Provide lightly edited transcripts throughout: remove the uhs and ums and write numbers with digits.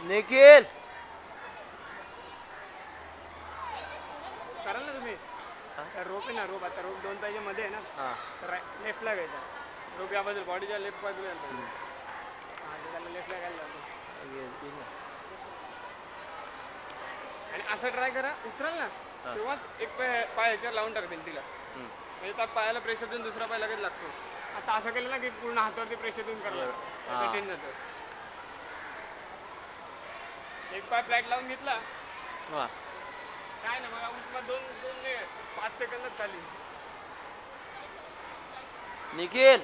निखिल कराल ना तुम्ही रोप आहे ना रोप आता रोप 2 पाहिजे मध्ये आहे ना तर लेफ्टला घ्यायचा रोप या बाजूला बॉडीच्या लेफ्ट बाजूला त्याला लेफ्टला घ्यायला आणि असं ट्राय करा उतराल ना तेव्हाच एक पाय याच्यावर लावून टाका भिंतीला म्हणजे त्या पायाला प्रेशर देऊन दुसरा पाय लगेच लागतो आता असं केलं ना की पूर्ण हातावरती प्रेशर देऊन करायला टेन जातं एक पाय फ्लॅट लावून घेतला काय ना बघा उठला 5 सेकंदच खाली निखिल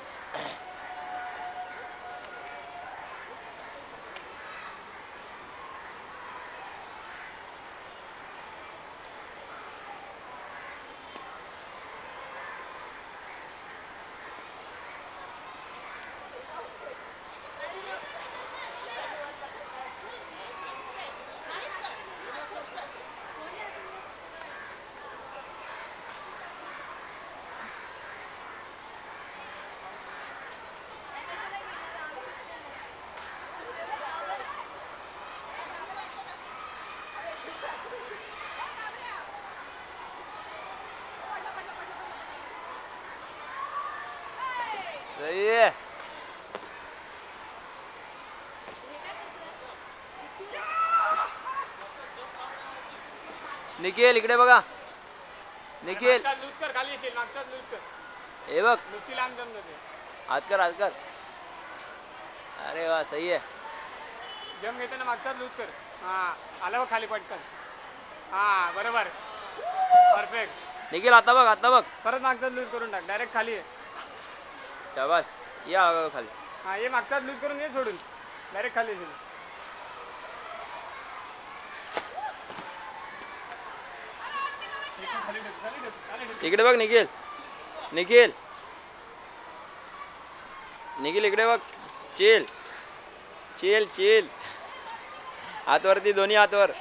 सही आहे निखिल इकडे बघा निखिल लूज कर खाली येशील मागचाच लूज कर हे बघ नुसती लांब जमलं ते हात कर अरे वा सही आहे जम घेताना मागचाच लूज कर आला बघ खाली पटकन बरोबर परफेक्ट निखिल आता बघ परत मागचाच लूज करून टाक डायरेक्ट खाली आहे शाबास या खाली ये मागचाच लूज करून ये सोडून डायरेक्ट खाली येशील इकडे बघ निखिल इकडे बघ चिल हातवरती दोन्ही हातवर